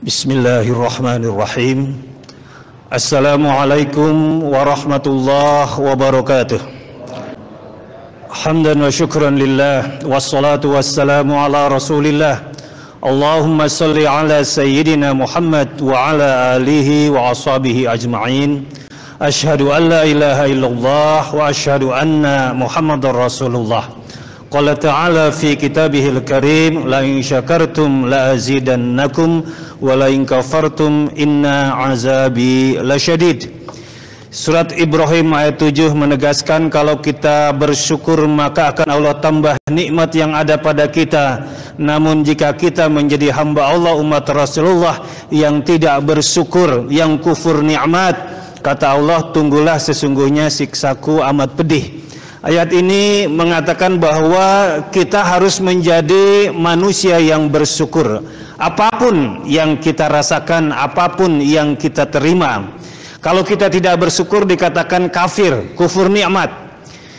Bismillahirrahmanirrahim. Assalamualaikum warahmatullahi wabarakatuh. Hamdan wa syukran lillah, wassalatu wassalamu ala rasulillah. Allahumma salli ala sayyidina Muhammad wa ala alihi wa ashabihi ajma'in. Ashhadu an la ilaha illallah wa ashhadu anna Muhammadar Rasulullah. Qala ta'ala fi kitabihil karim, la in syakartum la azidannakum wa la in kafartum inna azabi lasyadid. Surat Ibrahim ayat 7 menegaskan kalau kita bersyukur maka akan Allah tambah nikmat yang ada pada kita. Namun jika kita menjadi hamba Allah umat Rasulullah yang tidak bersyukur, yang kufur nikmat, kata Allah, tunggulah sesungguhnya siksaku amat pedih. Ayat ini mengatakan bahwa kita harus menjadi manusia yang bersyukur. Apapun yang kita rasakan, apapun yang kita terima. Kalau kita tidak bersyukur dikatakan kafir, kufur nikmat.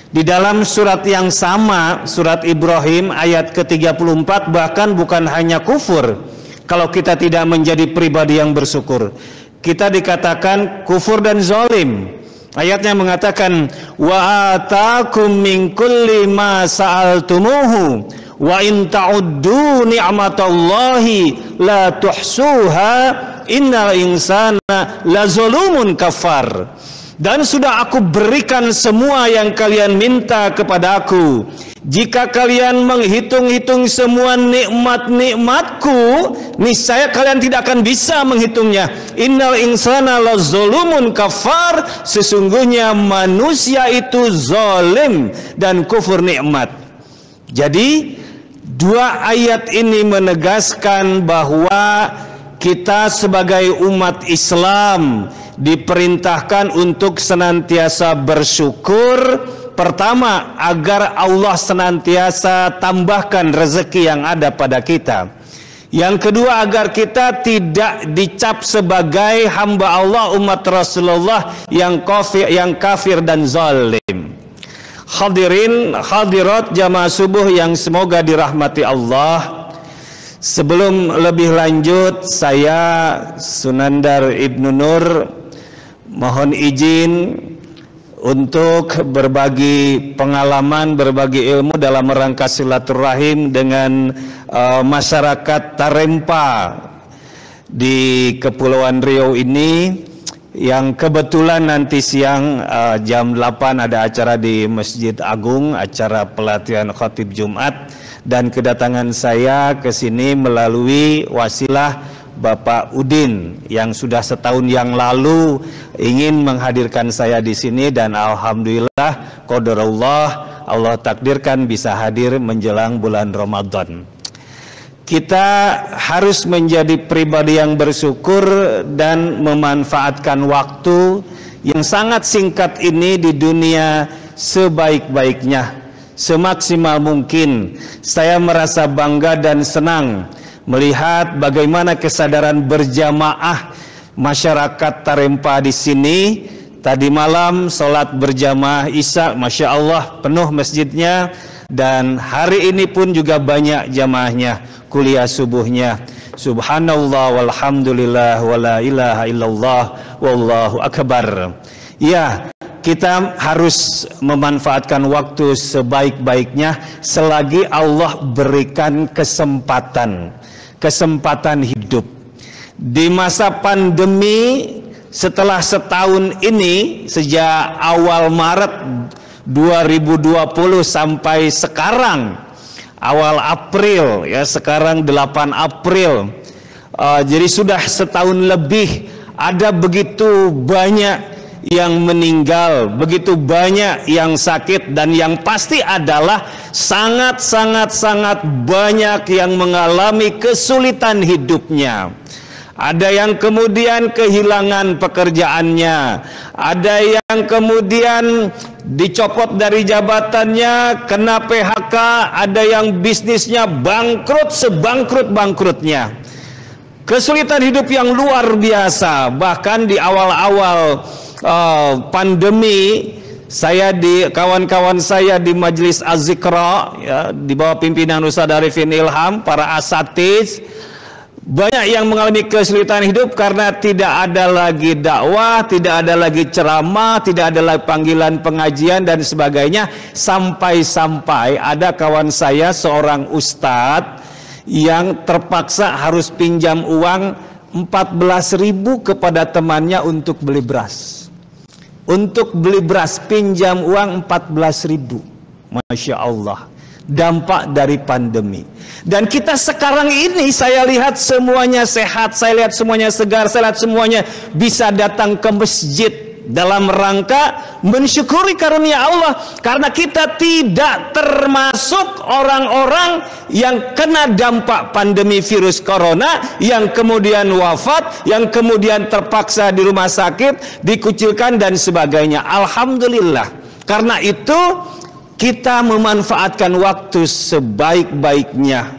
Di dalam surat yang sama, surat Ibrahim ayat ke-34, bahkan bukan hanya kufur kalau kita tidak menjadi pribadi yang bersyukur. Kita dikatakan kufur dan zalim. Ayatnya mengatakan wa atakum min kulli ma sa'altumuhu wa in ta'uddu ni'matallahi la tuhsuha innal insana lazalumun kafar. Dan sudah aku berikan semua yang kalian minta kepadaku. Jika kalian menghitung-hitung semua nikmat-nikmatku, niscaya kalian tidak akan bisa menghitungnya. Innal insana lazalumun kafar. Sesungguhnya manusia itu zalim dan kufur nikmat. Jadi dua ayat ini menegaskan bahwa kita sebagai umat Islam diperintahkan untuk senantiasa bersyukur. Pertama, agar Allah senantiasa tambahkan rezeki yang ada pada kita. Yang kedua, agar kita tidak dicap sebagai hamba Allah umat Rasulullah yang kafir dan zalim. Hadirin hadirat jamaah subuh yang semoga dirahmati Allah. Sebelum lebih lanjut, saya Sunandar Ibnu Nur mohon izin untuk berbagi pengalaman, berbagi ilmu dalam rangka silaturahim dengan masyarakat Tarempa di Kepulauan Riau ini, yang kebetulan nanti siang jam 8 ada acara di Masjid Agung, acara pelatihan khatib Jumat, dan kedatangan saya ke sini melalui wasilah Bapak Udin yang sudah setahun yang lalu ingin menghadirkan saya di sini, dan alhamdulillah qadarullah Allah takdirkan bisa hadir menjelang bulan Ramadan. Kita harus menjadi pribadi yang bersyukur dan memanfaatkan waktu yang sangat singkat ini di dunia sebaik-baiknya, semaksimal mungkin. Saya merasa bangga dan senang melihat bagaimana kesadaran berjamaah masyarakat Tarempa di sini. Tadi malam sholat berjamaah Isya, Masya Allah penuh masjidnya, dan hari ini pun juga banyak jamaahnya kuliah subuhnya. Subhanallah walhamdulillah wala ilaha illallah wallahu akbar. Ya, kita harus memanfaatkan waktu sebaik-baiknya selagi Allah berikan kesempatan hidup. Di masa pandemi setelah setahun ini, sejak awal Maret 2020 sampai sekarang awal April, ya sekarang 8 April, jadi sudah setahun lebih. Ada begitu banyak yang meninggal, begitu banyak yang sakit, dan yang pasti adalah sangat banyak yang mengalami kesulitan hidupnya. Ada yang kemudian kehilangan pekerjaannya, ada yang kemudian dicopot dari jabatannya, kena PHK, ada yang bisnisnya bangkrut sebangkrut-bangkrutnya. Kesulitan hidup yang luar biasa. Bahkan di awal-awal pandemi, saya kawan-kawan saya di Majelis Az-Zikra, ya, di bawah pimpinan Ustaz Arifin Ilham, para asatiz, Banyak yang mengalami kesulitan hidup karena tidak ada lagi dakwah, tidak ada lagi ceramah, tidak ada lagi panggilan pengajian dan sebagainya. Sampai-sampai ada kawan saya seorang ustadz yang terpaksa harus pinjam uang 14.000 kepada temannya untuk beli beras. Untuk beli beras pinjam uang 14.000. Masya Allah. Dampak dari pandemi. Dan kita sekarang ini saya lihat semuanya sehat, saya lihat semuanya segar, saya lihat semuanya bisa datang ke masjid dalam rangka mensyukuri karunia Allah, karena kita tidak termasuk orang-orang yang kena dampak pandemi virus corona, yang kemudian wafat, yang kemudian terpaksa di rumah sakit, dikucilkan dan sebagainya. Alhamdulillah. Karena itu kita memanfaatkan waktu sebaik-baiknya.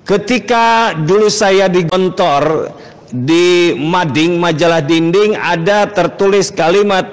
Ketika dulu saya di Gontor, di Mading, majalah dinding, ada tertulis kalimat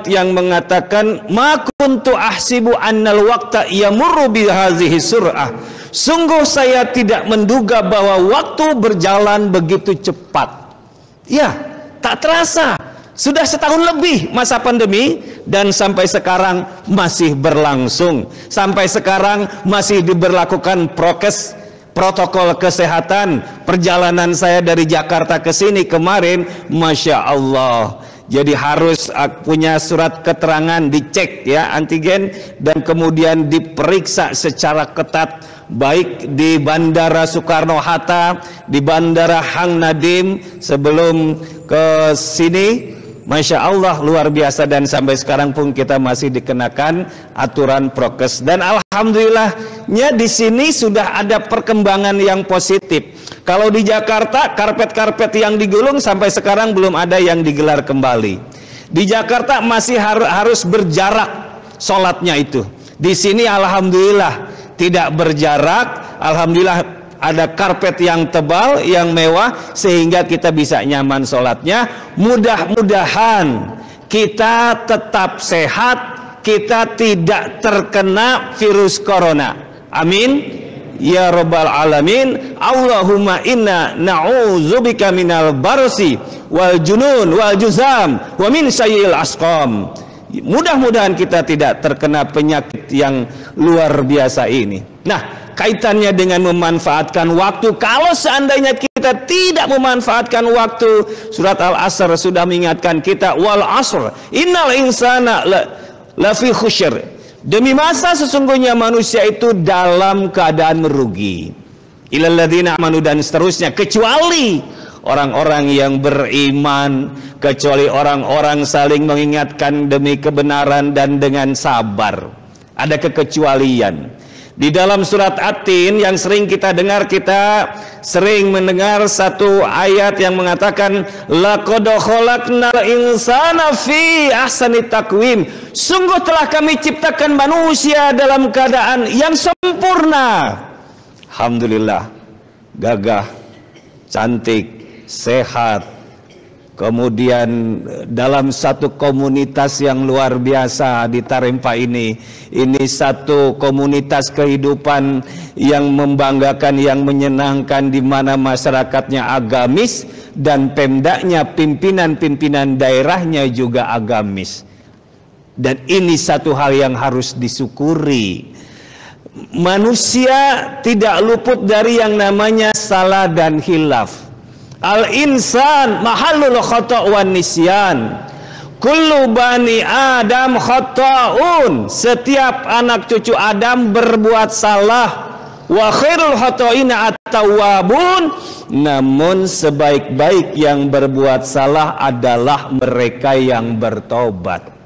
yang mengatakan, ma kuntu ahsibu annal waqta yamurru bi hadhihi sur'ah. Sungguh saya tidak menduga bahwa waktu berjalan begitu cepat. Ya, tak terasa. Sudah setahun lebih masa pandemi dan sampai sekarang masih berlangsung. Sampai sekarang masih diberlakukan prokes, protokol kesehatan. Perjalanan saya dari Jakarta ke sini kemarin, Masya Allah. Jadi harus punya surat keterangan, dicek ya antigen, dan kemudian diperiksa secara ketat, baik di Bandara Soekarno-Hatta, di Bandara Hang Nadim sebelum ke sini. Masya Allah, luar biasa. Dan sampai sekarang pun kita masih dikenakan aturan prokes. Dan alhamdulillahnya di sini sudah ada perkembangan yang positif. Kalau di Jakarta, karpet-karpet yang digulung sampai sekarang belum ada yang digelar kembali. Di Jakarta masih harus berjarak sholatnya itu. Di sini alhamdulillah tidak berjarak. Alhamdulillah ada karpet yang tebal, yang mewah, sehingga kita bisa nyaman sholatnya. Mudah-mudahan kita tetap sehat, kita tidak terkena virus corona. Amin ya rabbal alamin. Allahumma inna na'udzubika minal barsi wal junun wal juzam wa min sayyil asqam. Mudah-mudahan kita tidak terkena penyakit yang luar biasa ini. Nah, kaitannya dengan memanfaatkan waktu, kalau seandainya kita tidak memanfaatkan waktu, surat Al-Asr sudah mengingatkan kita, wal asr innal insana lafi khusr. Demi masa sesungguhnya manusia itu dalam keadaan merugi. Ilal ladzina amanu, dan seterusnya, kecuali orang-orang yang beriman, kecuali orang-orang saling mengingatkan demi kebenaran dan dengan sabar. Ada kekecualian. Di dalam surat At-Tin yang sering kita dengar, kita sering mendengar satu ayat yang mengatakan, laqad khalaqnal insana fi ahsani taqwim. Sungguh telah kami ciptakan manusia dalam keadaan yang sempurna. Alhamdulillah, gagah, cantik, sehat, kemudian dalam satu komunitas yang luar biasa di Tarempa ini satu komunitas kehidupan yang membanggakan, yang menyenangkan, di mana masyarakatnya agamis dan pemdanya, pimpinan-pimpinan daerahnya juga agamis. Dan ini satu hal yang harus disyukuri. Manusia tidak luput dari yang namanya salah dan khilaf. Al-insan mahallul khata' wan nisyan. Kullu bani Adam khata'un. Setiap anak cucu Adam berbuat salah. Wa khairul khata'ina at-tawwabun. Namun sebaik-baik yang berbuat salah adalah mereka yang bertobat.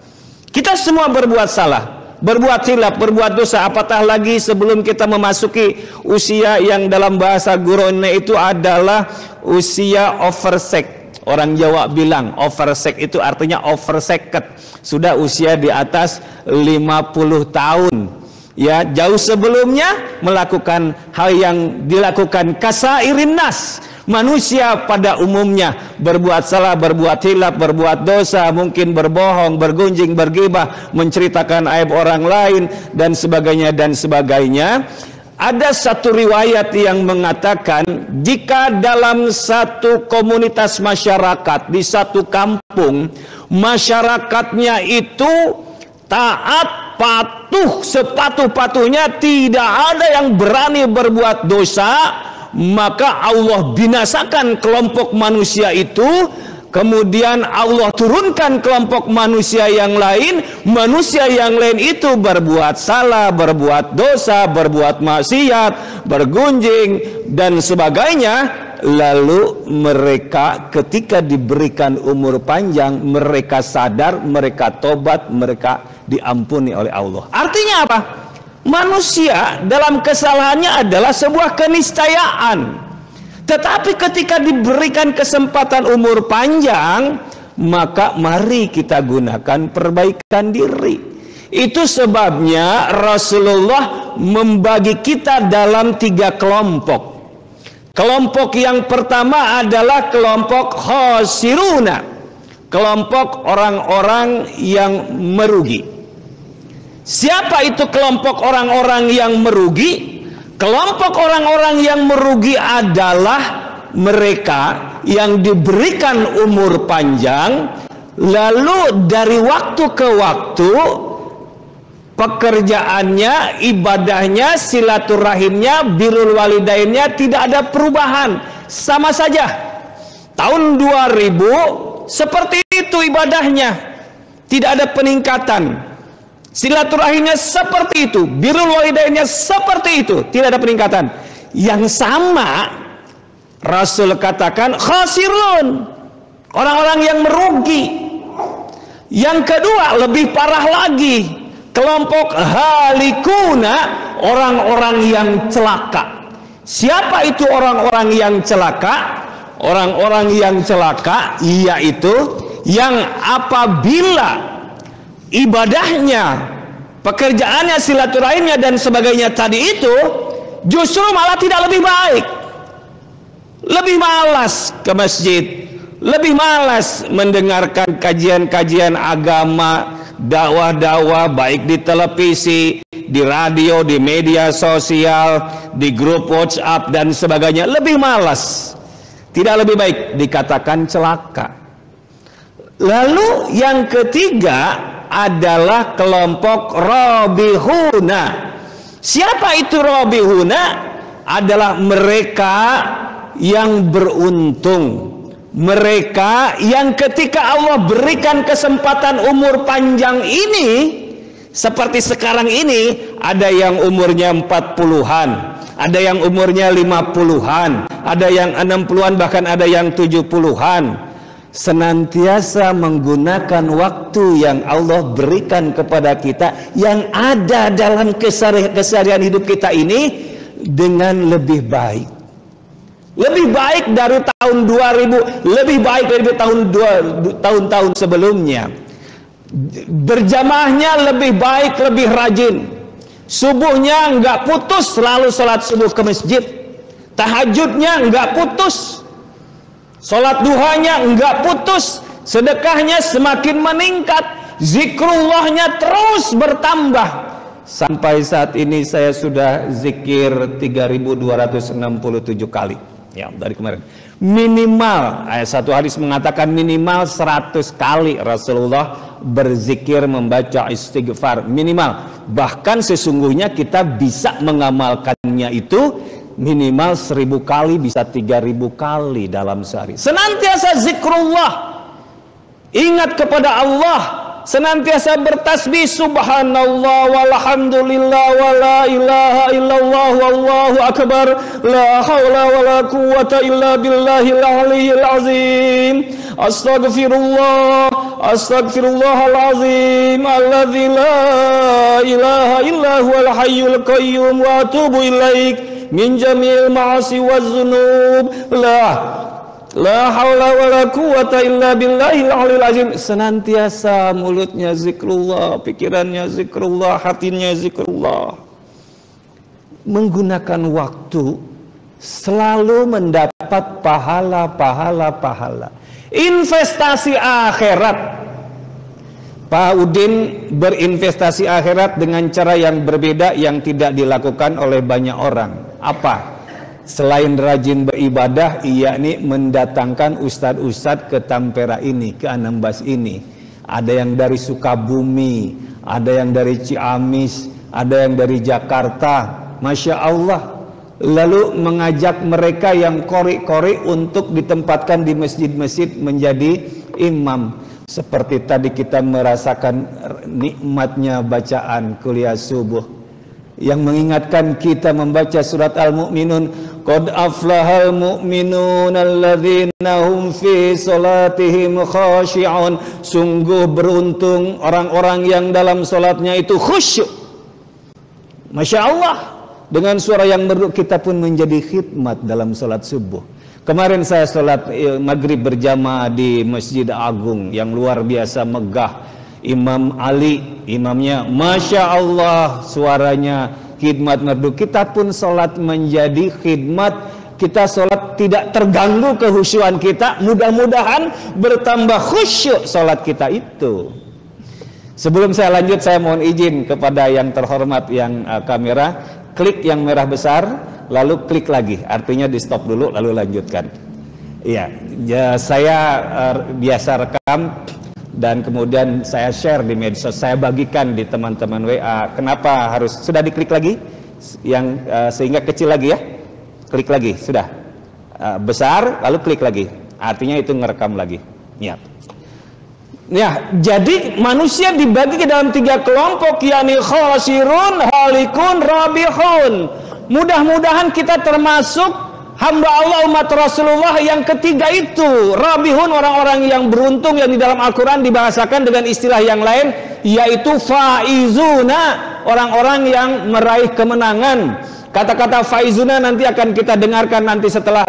Kita semua berbuat salah, berbuat silap, berbuat dosa, apatah lagi sebelum kita memasuki usia yang dalam bahasa gurune itu adalah usia oversek. Orang Jawa bilang oversek itu artinya overseket, sudah usia di atas 50 tahun. Ya, jauh sebelumnya melakukan hal yang dilakukan kasairin nas. Manusia pada umumnya berbuat salah, berbuat hilaf, berbuat dosa, mungkin berbohong, bergunjing, bergibah, menceritakan aib orang lain dan sebagainya dan sebagainya. Ada satu riwayat yang mengatakan jika dalam satu komunitas masyarakat di satu kampung, masyarakatnya itu taat, patuh sepatuh-patuhnya, tidak ada yang berani berbuat dosa, maka Allah binasakan kelompok manusia itu. Kemudian Allah turunkan kelompok manusia yang lain itu berbuat salah, berbuat dosa, berbuat maksiat, bergunjing dan sebagainya. Lalu mereka ketika diberikan umur panjang, mereka sadar, mereka tobat, mereka diampuni oleh Allah. Artinya apa? Manusia dalam kesalahannya adalah sebuah keniscayaan. Tetapi ketika diberikan kesempatan umur panjang, maka mari kita gunakan perbaikan diri. Itu sebabnya Rasulullah membagi kita dalam 3 kelompok. Kelompok yang pertama adalah kelompok khasiruna, kelompok orang-orang yang merugi. Siapa itu kelompok orang-orang yang merugi? Kelompok orang-orang yang merugi adalah mereka yang diberikan umur panjang, lalu dari waktu ke waktu pekerjaannya, ibadahnya, silaturahimnya, birrul walidainnya tidak ada perubahan, sama saja. Tahun 2000 seperti itu ibadahnya, tidak ada peningkatan. Silaturahimnya seperti itu, birrul walidainnya seperti itu, tidak ada peningkatan. Yang sama Rasul katakan khasirun, orang-orang yang merugi. Yang kedua lebih parah lagi, kelompok halikuna, orang-orang yang celaka. Siapa itu orang-orang yang celaka? Orang-orang yang celaka yaitu yang apabila ibadahnya, pekerjaannya, silaturahimnya dan sebagainya tadi itu justru malah tidak lebih baik, lebih malas ke masjid, lebih malas mendengarkan kajian-kajian agama, dakwah-dakwah baik di televisi, di radio, di media sosial, di grup WhatsApp dan sebagainya, lebih malas, tidak lebih baik, dikatakan celaka. Lalu yang ketiga adalah kelompok robihuna. Siapa itu robihuna? Adalah mereka yang beruntung, mereka yang ketika Allah berikan kesempatan umur panjang ini, seperti sekarang ini, ada yang umurnya 40-an, ada yang umurnya 50-an, ada yang 60-an, bahkan ada yang 70-an. Senantiasa menggunakan waktu yang Allah berikan kepada kita, yang ada dalam keseharian hidup kita ini, dengan lebih baik. Lebih baik dari tahun 2000, lebih baik dari tahun-tahun sebelumnya. Berjamaahnya lebih baik, lebih rajin. Subuhnya nggak putus, selalu sholat subuh ke masjid. Tahajudnya nggak putus. Sholat duhanya enggak putus, sedekahnya semakin meningkat, zikrullahnya terus bertambah. Sampai saat ini saya sudah zikir 3267 kali ya dari kemarin. Minimal, satu hadis mengatakan minimal 100 kali Rasulullah berzikir membaca istighfar, minimal. Bahkan sesungguhnya kita bisa mengamalkannya itu minimal 1000 kali, bisa 3000 kali dalam sehari. Senantiasa zikrullah, ingat kepada Allah, senantiasa bertasbih subhanallah walhamdulillah wala ilaha illallah wallahu akbar, la haula wala quwwata illa billahil aliyyil azim, astaghfirullahal azim alladzi la ilaha illa huwal hayyul qayyum wa atubu ilaik min jami'il ma'asi waz zunub, la haula wala quwwata illa billahil aliyil azim. Senantiasa mulutnya zikrullah, pikirannya zikrullah, hatinya zikrullah. Menggunakan waktu selalu mendapat pahala. Investasi akhirat. Pak Udin berinvestasi akhirat dengan cara yang berbeda yang tidak dilakukan oleh banyak orang. Apa? Selain rajin beribadah, yakni mendatangkan ustadz-ustadz ke Tampera ini, ke Anambas ini. Ada yang dari Sukabumi, ada yang dari Ciamis, ada yang dari Jakarta. Masya Allah. Lalu mengajak mereka yang kori-kori untuk ditempatkan di masjid-masjid menjadi imam. Seperti tadi kita merasakan nikmatnya bacaan kuliah subuh yang mengingatkan kita membaca surat Al-Mu'minun. Qad aflahal mu'minun alladzina hum fi salatihim khashi'un. Sungguh beruntung orang-orang yang dalam salatnya itu khusyuk. Masya Allah. Dengan suara yang merdu kita pun menjadi khidmat dalam salat subuh. Kemarin saya salat maghrib berjamaah di Masjid Agung yang luar biasa megah. Imam Ali, imamnya, Masya Allah, suaranya khidmat merdu. Kita pun salat menjadi khidmat. Kita salat tidak terganggu kehusyuan kita. Mudah-mudahan bertambah khusyuk salat kita itu. Sebelum saya lanjut, saya mohon izin kepada yang terhormat yang kamera, klik yang merah besar, lalu klik lagi, artinya di stop dulu, lalu lanjutkan. Iya, ya, saya biasa rekam dan kemudian saya share di medsos, saya bagikan di teman-teman WA. Kenapa harus sudah diklik lagi? Yang sehingga kecil lagi ya, klik lagi, sudah besar, lalu klik lagi, artinya itu ngerekam lagi. Ya. Ya, jadi manusia dibagi ke dalam 3 kelompok, yakni khasirun, halikun, rabihun. Mudah-mudahan kita termasuk hamba Allah umat Rasulullah yang ketiga itu. Rabihun, orang-orang yang beruntung, yang di dalam Al-Quran dibahasakan dengan istilah yang lain, yaitu faizuna, orang-orang yang meraih kemenangan. Kata-kata faizuna nanti akan kita dengarkan nanti setelah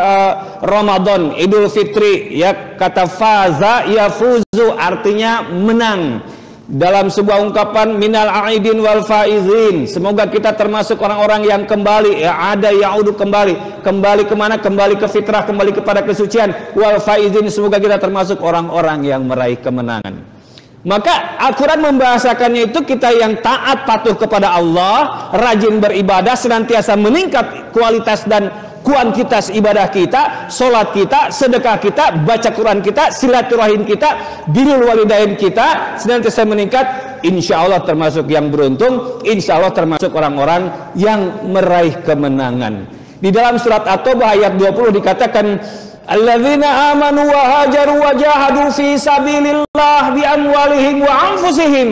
Ramadan, Idul Fitri. Ya, kata faza yafuzu artinya menang. Dalam sebuah ungkapan minal aidin wal faizin. Semoga kita termasuk orang-orang yang kembali, ya, ada yaudu kembali. Kembali kemana? Kembali ke fitrah, kembali kepada kesucian. Wal faizin, semoga kita termasuk orang-orang yang meraih kemenangan. Maka Al-Quran membahasakannya itu kita yang taat patuh kepada Allah, rajin beribadah, senantiasa meningkat kualitas dan kuantitas ibadah kita, sholat kita, sedekah kita, baca Quran kita, silaturahim kita, birrul walidain kita, senantiasa meningkat. Insya Allah termasuk yang beruntung, insya Allah termasuk orang-orang yang meraih kemenangan. Di dalam surat At-Taubah ayat 20 dikatakan, alladzina amanu wa hajaru wa jahadu fi sabilillah bi amwalihim wa anfusihim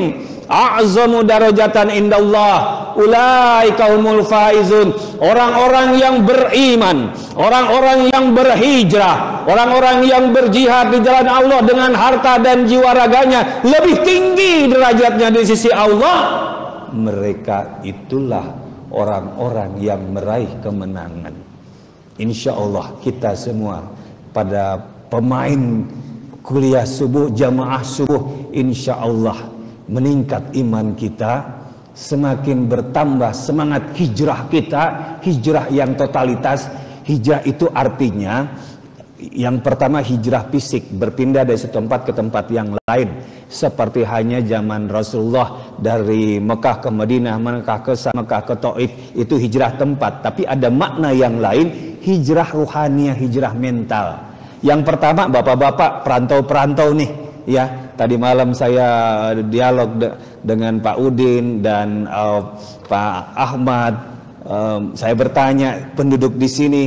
a'zamu darajatan indallah ulaika humul faizun. Orang-orang yang beriman, orang-orang yang berhijrah, orang-orang yang berjihad di jalan Allah dengan harta dan jiwa raganya lebih tinggi derajatnya di sisi Allah. Mereka itulah orang-orang yang meraih kemenangan. Insya Allah kita semua pada pemain kuliah subuh, jamaah subuh, insya Allah meningkat iman kita, semakin bertambah semangat hijrah kita, hijrah yang totalitas. Hijrah itu artinya yang pertama hijrah fisik, berpindah dari satu tempat ke tempat yang lain, seperti hanya zaman Rasulullah dari Mekah ke Madinah, Mekah ke Taif, itu hijrah tempat. Tapi ada makna yang lain, hijrah ruhaniah, hijrah mental. Yang pertama, bapak-bapak perantau-perantau nih, ya. Tadi malam saya dialog dengan Pak Udin dan Pak Ahmad. Saya bertanya penduduk di sini,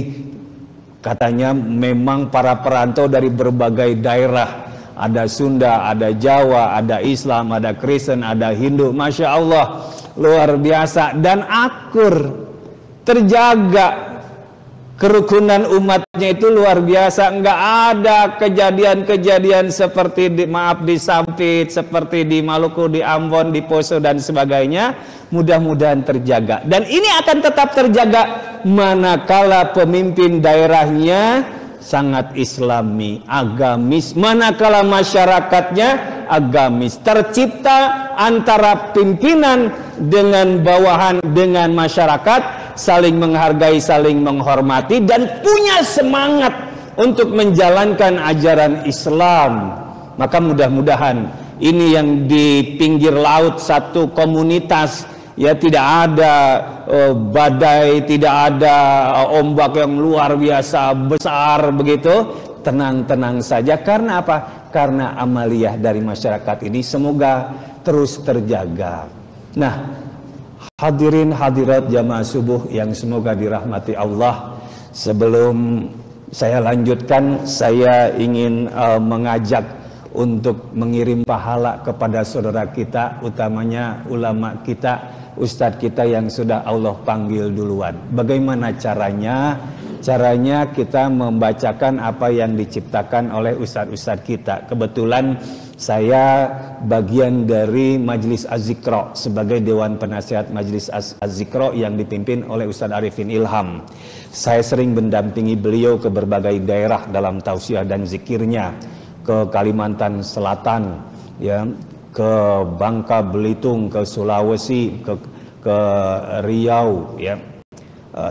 katanya memang para perantau dari berbagai daerah. Ada Sunda, ada Jawa, ada Islam, ada Kristen, ada Hindu. Masya Allah, luar biasa. Dan akur, terjaga kerukunan umatnya itu luar biasa. Enggak ada kejadian-kejadian seperti di Sampit, seperti di Maluku, di Ambon, di Poso dan sebagainya. Mudah-mudahan terjaga. Dan ini akan tetap terjaga manakala pemimpin daerahnya sangat islami, agamis, manakala masyarakatnya agamis. Tercipta antara pimpinan dengan bawahan, dengan masyarakat, saling menghargai, saling menghormati, dan punya semangat untuk menjalankan ajaran Islam. Maka mudah-mudahan ini yang di pinggir laut satu komunitas, ya tidak ada badai, tidak ada ombak yang luar biasa besar begitu, tenang-tenang saja. Karena apa? Karena amaliyah dari masyarakat ini semoga terus terjaga. Nah, hadirin hadirat jamaah subuh yang semoga dirahmati Allah, sebelum saya lanjutkan, saya ingin mengajak untuk mengirim pahala kepada saudara kita, utamanya ulama kita, ustadz kita yang sudah Allah panggil duluan. Bagaimana caranya? Caranya kita membacakan apa yang diciptakan oleh ustadz-ustadz kita. Kebetulan saya bagian dari Majelis Az-Zikra sebagai Dewan Penasihat Majelis Az-Zikra yang dipimpin oleh Ustadz Arifin Ilham. Saya sering mendampingi beliau ke berbagai daerah dalam tausiah dan zikirnya, ke Kalimantan Selatan, ya, ke Bangka Belitung, ke Sulawesi, ke Riau, ya,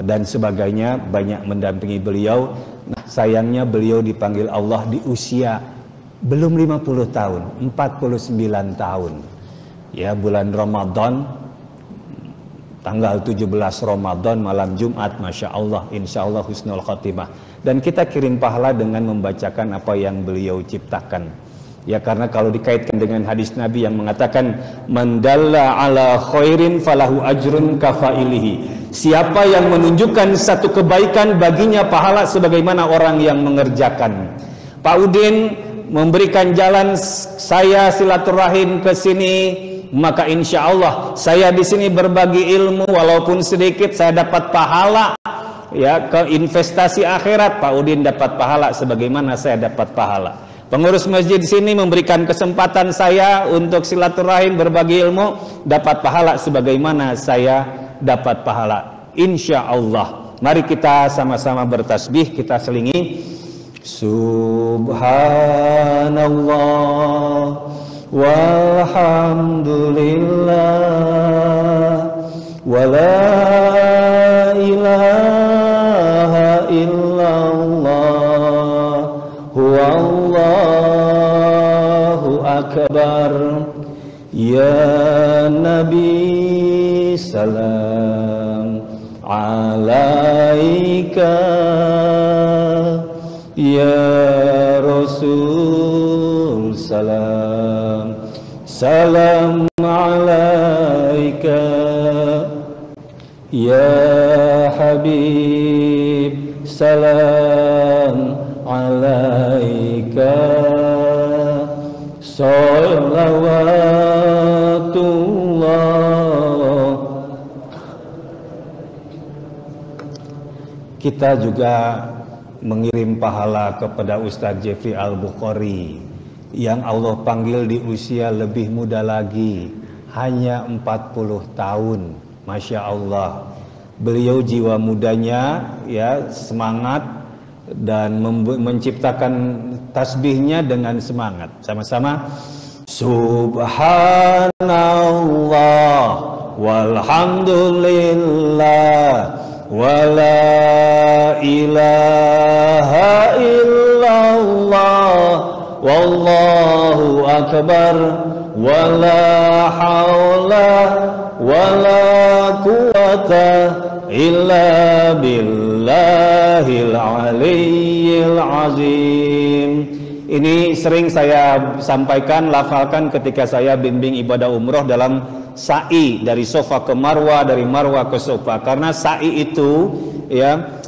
dan sebagainya, banyak mendampingi beliau. Nah, sayangnya beliau dipanggil Allah di usia belum 50 tahun, 49 tahun. Ya, bulan Ramadan, tanggal 17 Ramadan, malam Jumat, Masya Allah, Insya Allah husnul khotimah. Dan kita kirim pahala dengan membacakan apa yang beliau ciptakan. Ya, karena kalau dikaitkan dengan hadis Nabi yang mengatakan man dalla ala khairin falahu ajrun kafailihi. Siapa yang menunjukkan satu kebaikan, baginya pahala sebagaimana orang yang mengerjakan. Pak Udin memberikan jalan saya silaturahim ke sini, maka insya Allah saya di sini berbagi ilmu, walaupun sedikit saya dapat pahala. Ya, ke investasi akhirat, Pak Udin dapat pahala sebagaimana saya dapat pahala. Pengurus masjid di sini memberikan kesempatan saya untuk silaturahim berbagi ilmu, dapat pahala sebagaimana saya dapat pahala. Insya Allah. Mari kita sama-sama bertasbih, kita selingi. Subhanallah walhamdulillah wala ilaha illallah huwallahu akbar. Ya Nabi salam alaika, ya Rasul salam salam alaika, ya Habib salam alaika, salawatullah. Kita juga mengirim pahala kepada Ustadz Jeffrey Al-Bukhari yang Allah panggil di usia lebih muda lagi, hanya 40 tahun. Masya Allah, beliau jiwa mudanya, ya, semangat dan menciptakan tasbihnya dengan semangat. Sama-sama. Subhanallah walhamdulillah wala ilaha illallah wallahu akbar wala haula wala quwata illa billahil aliyyil azim. Ini sering saya sampaikan, lafalkan ketika saya bimbing ibadah umroh dalam sa'i dari Sofa ke Marwa, dari Marwa ke Sofa. Karena sa'i itu, ya,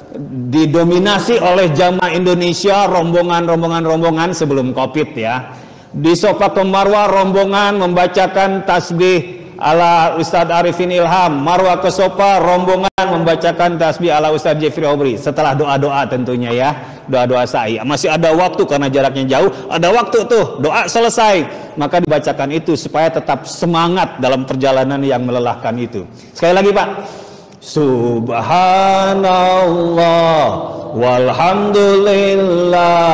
didominasi oleh jamaah Indonesia, rombongan sebelum Covid, ya. Di Sofa ke Marwa rombongan membacakan tasbih ala Ustadz Arifin Ilham, Marwa ke Sofa rombongan membacakan tasbih ala Ustadz Jeffrey Obri. Setelah doa-doa tentunya, ya, doa-doa sa'i. Masih ada waktu karena jaraknya jauh, ada waktu tuh, doa selesai, maka dibacakan itu supaya tetap semangat dalam perjalanan yang melelahkan itu. Sekali lagi, Pak. Subhanallah walhamdulillah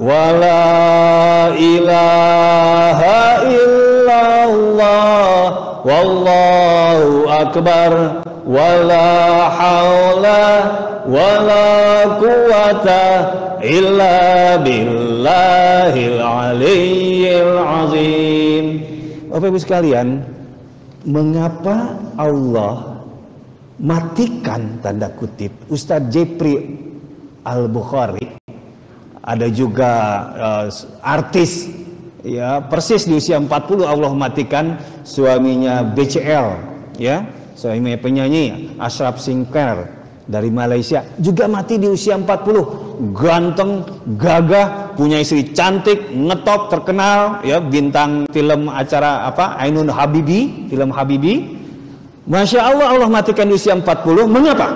wala ilaha illallah wallahu akbar wala haula wala quwata illa billahil aliyyil azim. Bapak Ibu sekalian, mengapa Allah matikan tanda kutip Ustadz Jepri Al-Bukhari, ada juga artis ya persis di usia 40 Allah matikan suaminya BCL ya, suaminya penyanyi Ashraf Singkar dari Malaysia juga mati di usia 40, ganteng, gagah, punya istri cantik, ngetop, terkenal ya, bintang film acara apa Ainun Habibi, film Habibi. Masya Allah, Allah matikan di usia 40. Mengapa?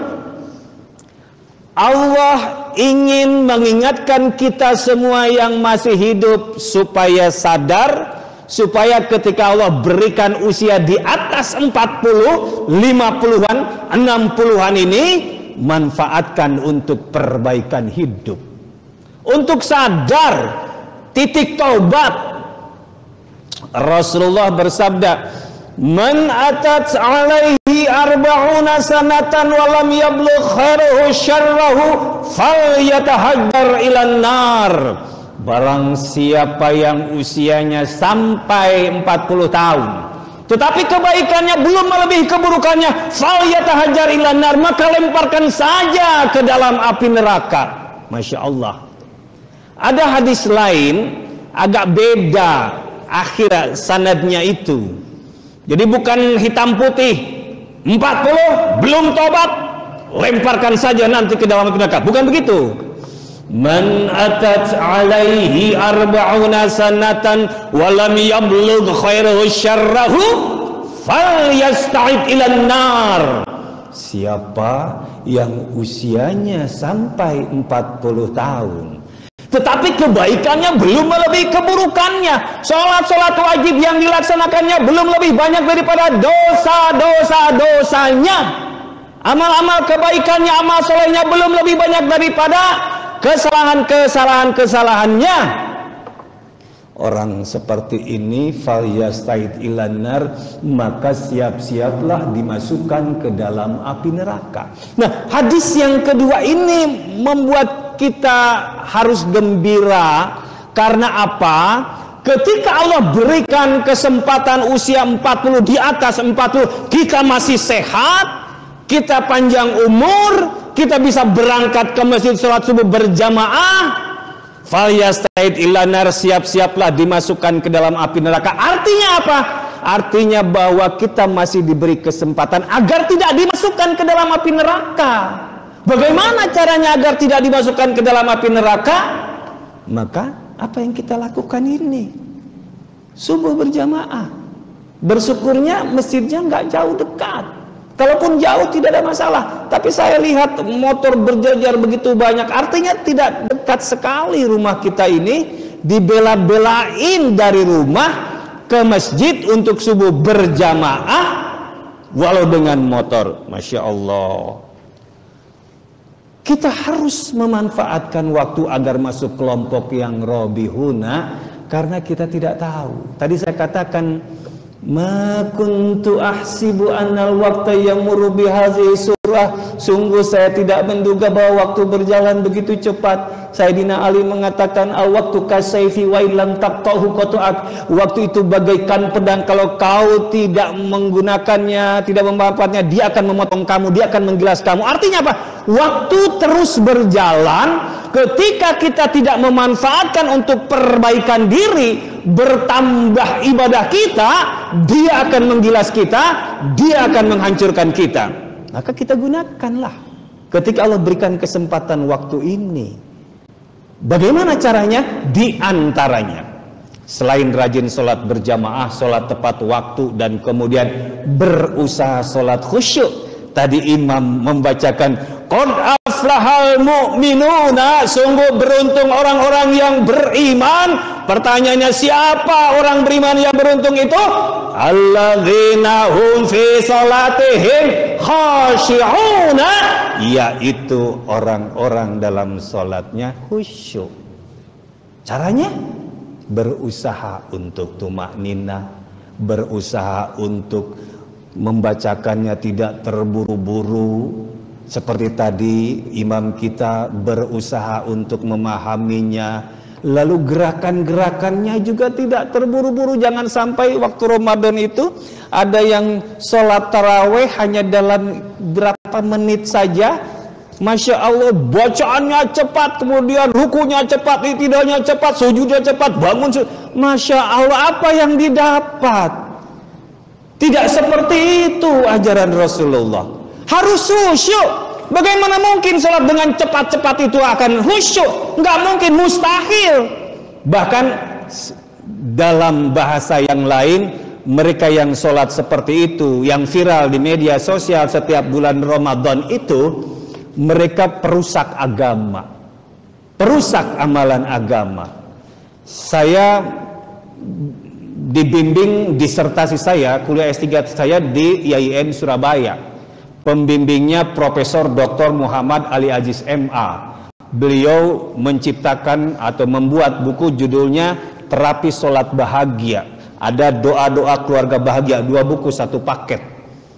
Allah ingin mengingatkan kita semua yang masih hidup supaya sadar, supaya ketika Allah berikan usia di atas 40, 50-an, 60-an ini manfaatkan untuk perbaikan hidup, untuk sadar, titik taubat. Rasulullah bersabda, man atat alaihi arba'una sanatan walam yablugh khairuhu syarrahu falyatahajjar ilan nar. Barang siapa yang usianya sampai 40 tahun tetapi kebaikannya belum melebihi keburukannya, falyatahajjar ilan nar, maka lemparkan saja ke dalam api neraka. Masya Allah. Ada hadis lain agak beda akhir sanadnya itu. Jadi bukan hitam putih, 40 belum tobat, lemparkan saja nanti ke dalam neraka. Bukan begitu. Man atat alaihi arba'una sanatan walam yablugh khairuhu syarrahu falyasta'id ilan nar. Siapa yang usianya sampai 40 tahun tetapi kebaikannya belum melebihi keburukannya, sholat wajib yang dilaksanakannya belum lebih banyak daripada dosanya, amal-amal kebaikannya, amal solehnya belum lebih banyak daripada kesalahannya. Orang seperti ini falyasta'id ilan nar, maka siap-siaplah dimasukkan ke dalam api neraka. Nah, hadis yang kedua ini membuat kita harus gembira. Karena apa? Ketika Allah berikan kesempatan usia 40, di atas 40, kita masih sehat, kita panjang umur, kita bisa berangkat ke masjid sholat subuh berjamaah, falyasta'id ilan nar, siap-siaplah dimasukkan ke dalam api neraka. Artinya apa? Artinya bahwa kita masih diberi kesempatan agar tidak dimasukkan ke dalam api neraka. Bagaimana caranya agar tidak dimasukkan ke dalam api neraka? Maka apa yang kita lakukan ini? Subuh berjamaah. Bersyukurnya masjidnya nggak jauh dekat. Kalaupun jauh tidak ada masalah. Tapi saya lihat motor berjejer begitu banyak. Artinya tidak dekat sekali rumah kita ini. Dibela-belain dari rumah ke masjid untuk subuh berjamaah, walau dengan motor. Masya Allah. Kita harus memanfaatkan waktu agar masuk kelompok yang robihuna, karena kita tidak tahu. Tadi saya katakan, ma kuntu ahsibu annal waqta yamurru bihadhihi surah. Sungguh saya tidak menduga bahwa waktu berjalan begitu cepat. Sayyidina Ali mengatakan, al waktu kasayfi wa illam taqtahu qata'ak. Waktu itu bagaikan pedang, kalau kau tidak menggunakannya, tidak memanfaatnya, dia akan memotong kamu, dia akan menggilas kamu. Artinya apa? Waktu terus berjalan. Ketika kita tidak memanfaatkan untuk perbaikan diri, bertambah ibadah kita, dia akan menggilas kita, dia akan menghancurkan kita. Maka kita gunakanlah ketika Allah berikan kesempatan waktu ini. Bagaimana caranya? Di antaranya, selain rajin sholat berjamaah, sholat tepat waktu, dan kemudian berusaha sholat khusyuk. Tadi imam membacakan, qad aflahal mu'minuna, sungguh beruntung orang-orang yang beriman. Pertanyaannya, siapa orang beriman yang beruntung itu? Alladzina hum fi salatihim khashi'una, yaitu orang-orang dalam salatnya khusyuk. Caranya berusaha untuk tumakninah, berusaha untuk membacakannya tidak terburu-buru. Seperti tadi imam kita berusaha untuk memahaminya, Lalu gerakan-gerakannya juga tidak terburu-buru. Jangan sampai waktu Ramadan itu ada yang sholat taraweh hanya dalam berapa menit saja. Masya Allah, bacaannya cepat, kemudian rukunya cepat, iktidalnya cepat, sujudnya cepat, bangun. Masya Allah, apa yang didapat? Tidak seperti itu ajaran Rasulullah. Harus khusyuk. Bagaimana mungkin sholat dengan cepat-cepat itu akan khusyuk? Nggak mungkin, mustahil. Bahkan dalam bahasa yang lain, mereka yang sholat seperti itu, yang viral di media sosial setiap bulan Ramadan itu, mereka perusak agama, perusak amalan agama. Saya dibimbing disertasi saya, kuliah S3 saya di IAIN Surabaya. Pembimbingnya Profesor Dr. Muhammad Ali Aziz MA. Beliau menciptakan atau membuat buku judulnya Terapi Sholat Bahagia. Ada doa-doa keluarga bahagia, 2 buku 1 paket.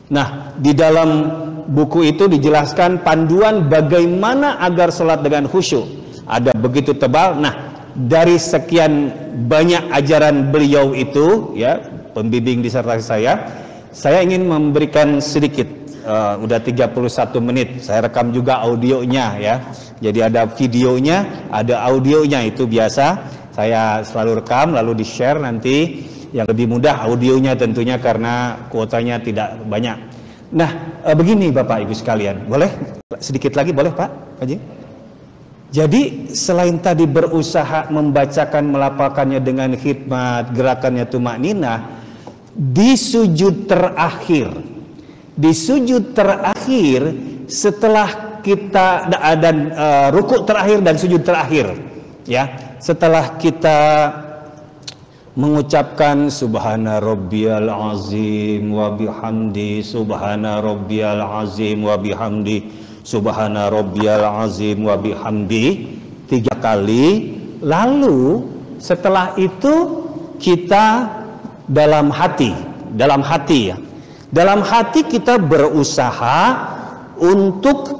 Nah, di dalam buku itu dijelaskan panduan bagaimana agar sholat dengan khusyuk. Ada begitu tebal. Nah, dari sekian banyak ajaran beliau itu, ya, pembimbing disertasi saya ingin memberikan sedikit. Udah 31 menit, saya rekam juga audionya ya. Jadi ada videonya, ada audionya, itu biasa saya selalu rekam lalu di share. Nanti yang lebih mudah audionya tentunya karena kuotanya tidak banyak. Nah, begini Bapak Ibu sekalian, boleh sedikit lagi, boleh Pak Haji? Jadi selain tadi berusaha membacakan, melafalkannya dengan khidmat, gerakannya tumakninah, di sujud terakhir setelah kita dan rukuk terakhir dan sujud terakhir, ya, setelah kita mengucapkan subhana rabbiyal azim wa bihamdi, subhana rabbiyal azim wa bihamdi, subhana rabbiyal azim wa bihamdi 3 kali. Lalu setelah itu kita dalam hati ya, dalam hati kita berusaha untuk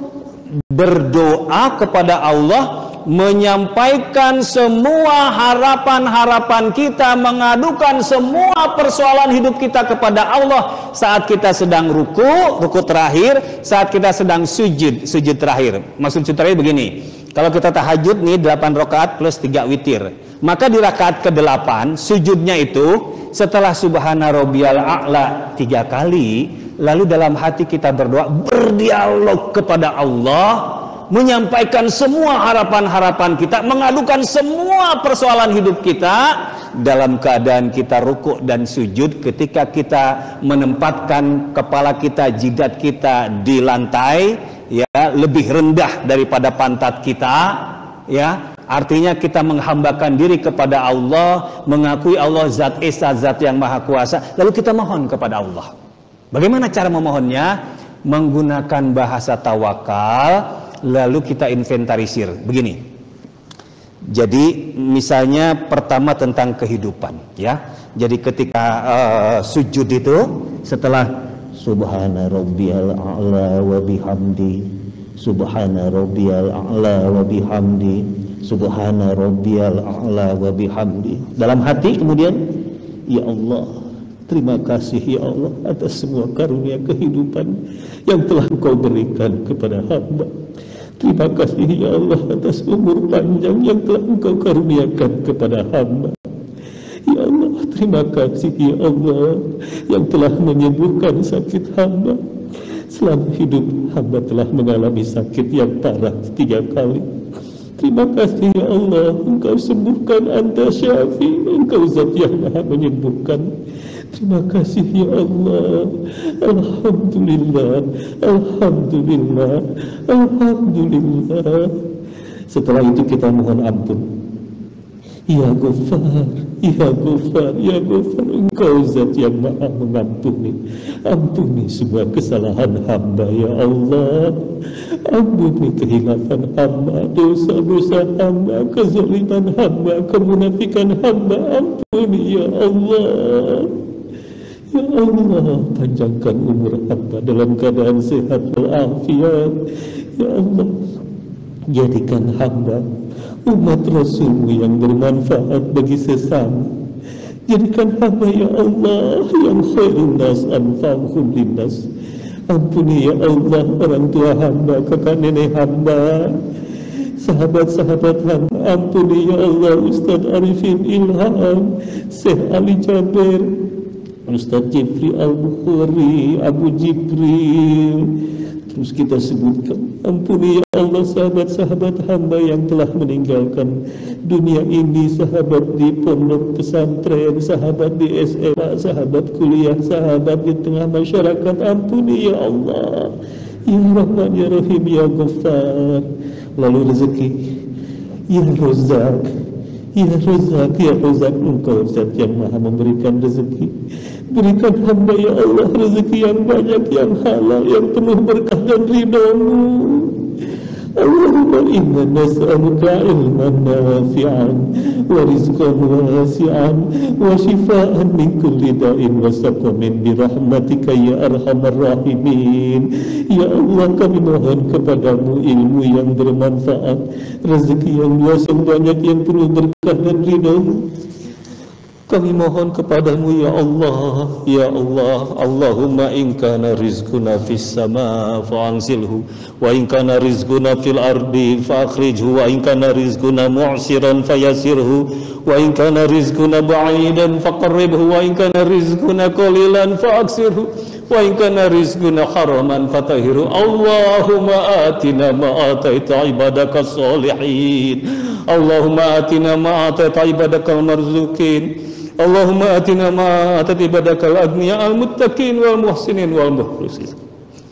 berdoa kepada Allah, menyampaikan semua harapan-harapan kita, mengadukan semua persoalan hidup kita kepada Allah saat kita sedang ruku terakhir, saat kita sedang sujud terakhir. Maksud sujud terakhir begini, kalau kita tahajud nih 8 rakaat plus 3 witir, maka di rakaat ke-8 sujudnya itu setelah subhana rabbiyal a'la 3 kali, lalu dalam hati kita berdoa, berdialog kepada Allah, menyampaikan semua harapan-harapan kita, mengadukan semua persoalan hidup kita dalam keadaan kita rukuk dan sujud. Ketika kita menempatkan kepala kita, jidat kita di lantai, ya, lebih rendah daripada pantat kita, ya, artinya kita menghambakan diri kepada Allah, mengakui Allah Zat Esa, Zat yang Maha Kuasa, lalu kita mohon kepada Allah. Bagaimana cara memohonnya? Menggunakan bahasa tawakal, lalu kita inventarisir begini. Jadi misalnya pertama tentang kehidupan, ya. Jadi ketika sujud itu, setelah subhana rabbiyal a'la wa bihamdi, subhana rabbiyal a'la wa bihamdi, subhana rabbiyal a'la wa bihamdi, dalam hati kemudian, ya Allah, terima kasih ya Allah atas semua karunia kehidupan yang telah Engkau berikan kepada hamba. Terima kasih ya Allah atas umur panjang yang telah Engkau karuniakan kepada hamba. Ya Allah, terima kasih ya Allah yang telah menyembuhkan sakit hamba. Selama hidup hamba telah mengalami sakit yang parah 3 kali. Terima kasih ya Allah, Engkau sembuhkan, Anta Syafi, Engkau Zat yang Maha menyembuhkan. Terima kasih ya Allah. Alhamdulillah, Alhamdulillah, Alhamdulillah. Setelah itu kita mohon ampun. Ya Ghafar, ya Ghafar, ya Ghafar, Engkau Zat yang Maha mengampuni. Ampuni semua kesalahan hamba ya Allah. Ampuni kehilafan hamba, dosa-dosa hamba, kezaliman hamba, kemunafikan hamba. Ampuni ya Allah. Ya Allah, panjangkan umur hamba dalam keadaan sehat walafiat. Ya Allah, Jadikan hamba umat Rasul-Mu yang bermanfaat bagi sesama. Jadikan hamba ya Allah yang khairun nas anfa'uhum linnas. Ampuni ya Allah orang tua hamba, kakak nenek hamba, sahabat-sahabat hamba. Ampuni ya Allah Ustaz Arifin Ilham, Syekh Ali Jaber, Ustaz Jifri Al-Bukhari, Abu Jibril. Terus kita sebutkan, ampuni ya Allah sahabat-sahabat hamba yang telah meninggalkan dunia ini, sahabat di pondok pesantren, sahabat di SMA, sahabat kuliah, sahabat di tengah masyarakat. Ampuni ya Allah, ya Rahman ya Rahim ya Ghaffar. Lalu rezeki, ya Razak, ya Razak, ya Razak, Engkau Zat yang maha memberikan rezeki. Berikan hamba ya Allah rezeki yang banyak, yang halal, yang penuh berkah dan ridha-Mu. Allahumma inna nas'aluka ilman nafi'an wa rizqan wasi'an wa shifaan min kulli da'in wa saqamin bi rahmatika ya arhamar rahimin. Ya Allah, kami mohon kepadamu ilmu yang bermanfaat, rezeki yang luas yang banyak, yang penuh berkah dan ridha-Mu. Kami mohon kepadamu ya Allah, ya Allah. Allahumma in kana rizquna fis sama fa'anzilhu, wa in kana rizquna fil ardi fa'akhrijhu, wa in kana rizquna mu'siran fayasirhu, wa in kana rizquna ba'idan faqarribhu, wa in kana rizquna qalilan fa'aksirhu, wa in kana rizquna haraman fatahhiru. Allahumma atina ma ataita ibadakas solihin, Allahumma atina ma ataita ibadakal marzuqin, Allahumma atina ma atati badakal agniya al-muttaqin wal muhsinin wal mukhlisin.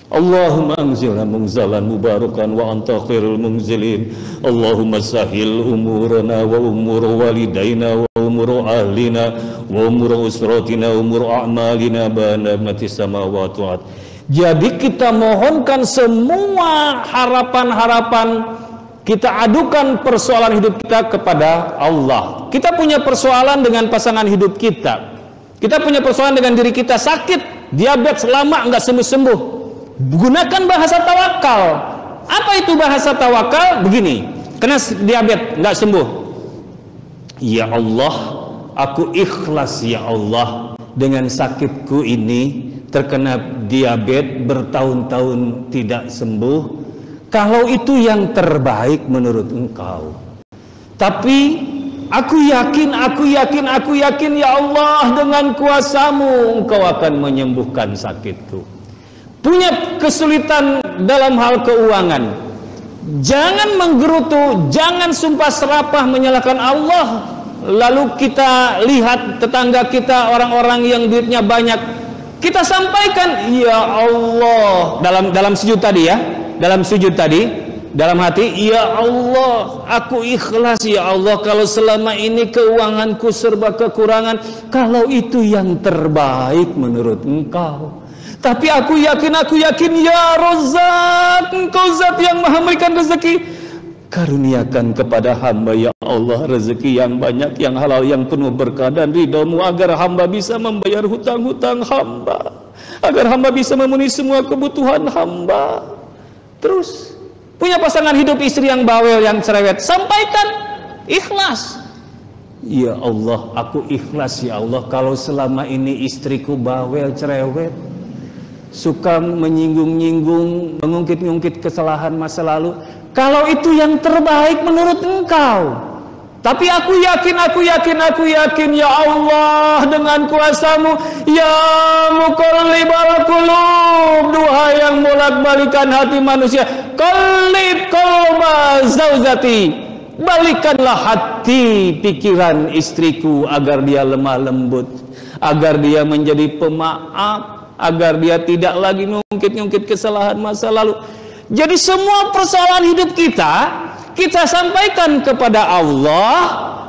Allahumma anzilna munzalan mubarakan wa anta khairul munzilin. Allahumma sahil umurana wa umur walidaina wa umur ahlina wa umur usratina wa umur a'malina ba'da mati samawati wal ardh. Jadi kita mohonkan semua harapan-harapan, kita adukan persoalan hidup kita kepada Allah. Kita punya persoalan dengan pasangan hidup kita. Kita punya persoalan dengan diri kita, sakit, diabetes lama nggak sembuh-sembuh. Gunakan bahasa tawakal. Apa itu bahasa tawakal? Begini, kena diabetes nggak sembuh. Ya Allah, aku ikhlas ya Allah dengan sakitku ini, terkena diabetes bertahun-tahun tidak sembuh. Kalau itu yang terbaik menurut Engkau. Tapi aku yakin ya Allah, dengan kuasa-Mu Engkau akan menyembuhkan sakitku. Punya kesulitan dalam hal keuangan, jangan menggerutu, jangan sumpah serapah menyalahkan Allah. Lalu kita lihat tetangga kita, orang-orang yang duitnya banyak, kita sampaikan, ya Allah, dalam sujud tadi ya, dalam sujud tadi, dalam hati, ya Allah, aku ikhlas ya Allah kalau selama ini keuanganku serba kekurangan, kalau itu yang terbaik menurut Engkau. Tapi aku yakin ya Razzaq, Engkau Zat yang maha memberikan rezeki. Karuniakan kepada hamba ya Allah rezeki yang banyak, yang halal, yang penuh berkah dan ridha-Mu, agar hamba bisa membayar hutang-hutang hamba, agar hamba bisa memenuhi semua kebutuhan hamba. Terus punya pasangan hidup, istri yang bawel, yang cerewet, sampaikan ikhlas. Ya Allah, aku ikhlas ya Allah kalau selama ini istriku bawel, cerewet, suka menyinggung-nyinggung, mengungkit-ungkit kesalahan masa lalu. Kalau itu yang terbaik menurut Engkau. Tapi aku yakin ya Allah dengan kuasa-Mu, ya muqallibal qulub, duhai yang bolak-balikan hati manusia, qallib qalba zaujati, balikanlah hati pikiran istriku agar dia lemah lembut, agar dia menjadi pemaaf, agar dia tidak lagi ngungkit-ngungkit kesalahan masa lalu. Jadi semua persoalan hidup kita sampaikan kepada Allah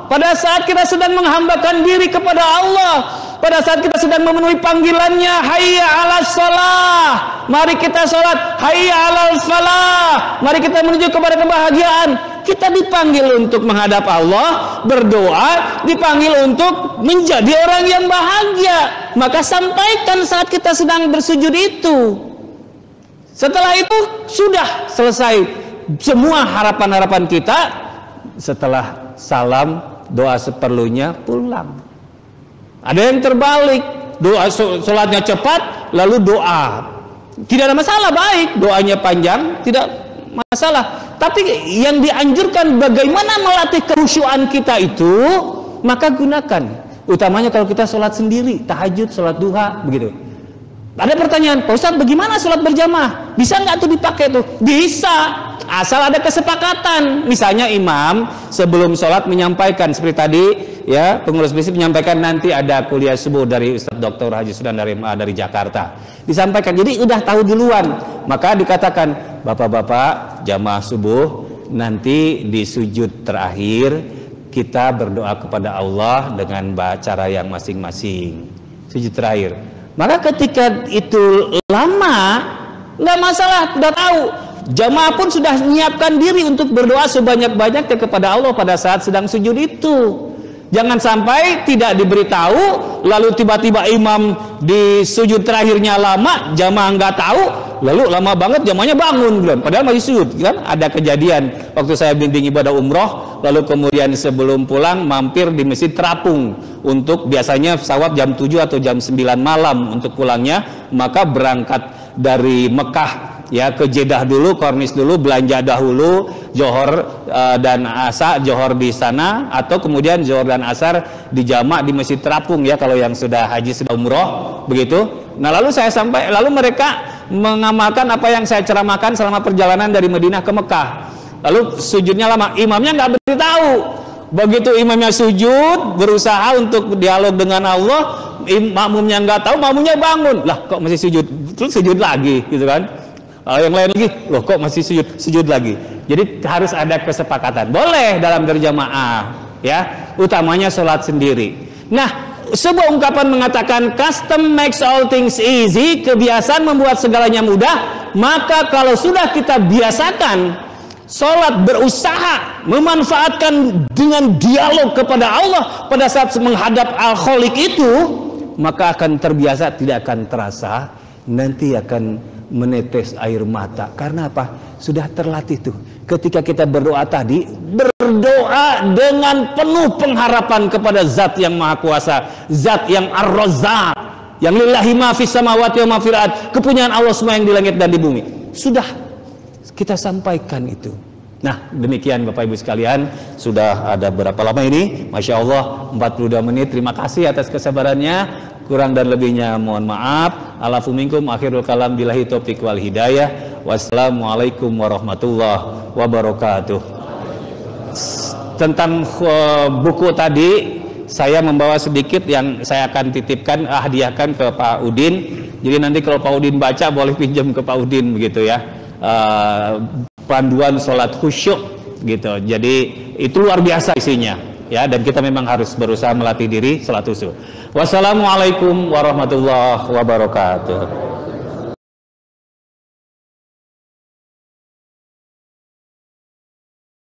pada saat kita sedang menghambakan diri kepada Allah, pada saat kita sedang memenuhi panggilannya, hayya 'alas shalah, mari kita sholat, hayya 'alal falah, mari kita menuju kepada kebahagiaan. Kita dipanggil untuk menghadap Allah, berdoa, dipanggil untuk menjadi orang yang bahagia. Maka sampaikan saat kita sedang bersujud itu. Setelah itu sudah selesai. semua harapan-harapan kita setelah salam, doa seperlunya, pulang. Ada yang terbalik, doa sholatnya cepat, lalu doa. Tidak ada masalah, baik, doanya panjang, tidak masalah. Tapi yang dianjurkan bagaimana melatih kekhusyuan kita itu, maka gunakan. Utamanya kalau kita sholat sendiri, tahajud, sholat duha, begitu. Ada pertanyaan, Pak Ustadz, bagaimana sholat berjamaah? Bisa nggak tuh dipakai tuh? Bisa, asal ada kesepakatan. Misalnya imam sebelum sholat menyampaikan seperti tadi, ya, pengurus BISIP menyampaikan nanti ada kuliah subuh dari Ustadz Dr. Haji Sudan dari Jakarta. Disampaikan, jadi udah tahu duluan. Maka dikatakan, bapak-bapak jamaah subuh nanti di sujud terakhir kita berdoa kepada Allah dengan cara yang masing-masing. Sujud terakhir. Maka ketika itu lama, nggak masalah, udah tahu. Jamaah pun sudah menyiapkan diri untuk berdoa sebanyak-banyaknya kepada Allah pada saat sedang sujud itu. Jangan sampai tidak diberitahu, lalu tiba-tiba imam di sujud terakhirnya lama, jamaah nggak tahu, lalu lama banget jamaahnya bangun belum, padahal masih sujud. Kan ada kejadian waktu saya bimbing ibadah umroh, lalu kemudian sebelum pulang mampir di Masjid Terapung untuk biasanya pesawat jam 7 atau jam 9 malam untuk pulangnya, maka berangkat dari Mekah ya ke Jeddah dulu, Kornis dulu, belanja dahulu, Johor dan Asar, Johor di sana, atau kemudian Johor dan Asar dijamak di Masjid Terapung ya kalau yang sudah haji sudah umroh begitu. Nah lalu saya sampai, lalu mereka mengamalkan apa yang saya ceramahkan selama perjalanan dari Madinah ke Mekah. Lalu sujudnya lama, imamnya nggak beritahu. Begitu imamnya sujud, berusaha untuk dialog dengan Allah, makmumnya nggak tahu, makmumnya bangun, lah kok masih sujud, terus sujud lagi gitu kan. Yang lain lagi, loh kok masih sujud lagi. Jadi harus ada kesepakatan. Boleh dalam berjamaah, ya. Utamanya sholat sendiri. Nah, sebuah ungkapan mengatakan custom makes all things easy. Kebiasaan membuat segalanya mudah. Maka kalau sudah kita biasakan sholat, berusaha memanfaatkan dengan dialog kepada Allah pada saat menghadap Al-Khaliq itu, maka akan terbiasa, tidak akan terasa. Nanti akan menetes air mata. Karena apa? Sudah terlatih tuh. Ketika kita berdoa tadi, berdoa dengan penuh pengharapan kepada Zat yang Maha Kuasa, Zat yang Ar-Razzaq, yang lillahi ma fis samawati wa ma fil ard, kepunyaan Allah semua yang di langit dan di bumi. Sudah kita sampaikan itu. Nah, demikian Bapak Ibu sekalian, sudah ada berapa lama ini? Masya Allah, 42 menit. Terima kasih atas kesabarannya. Kurang dan lebihnya mohon maaf. Alafu minkum, akhirul kalam, billahi taufiq wal hidayah. Wassalamualaikum warahmatullahi wabarakatuh. Tentang buku tadi, saya membawa sedikit yang saya akan titipkan, hadiahkan ke Pak Udin. Jadi nanti kalau Pak Udin baca, boleh pinjam ke Pak Udin begitu ya. Panduan sholat khusyuk gitu. Jadi itu luar biasa isinya ya, dan kita memang harus berusaha melatih diri sholat khusyuk. Wassalamualaikum warahmatullahi wabarakatuh.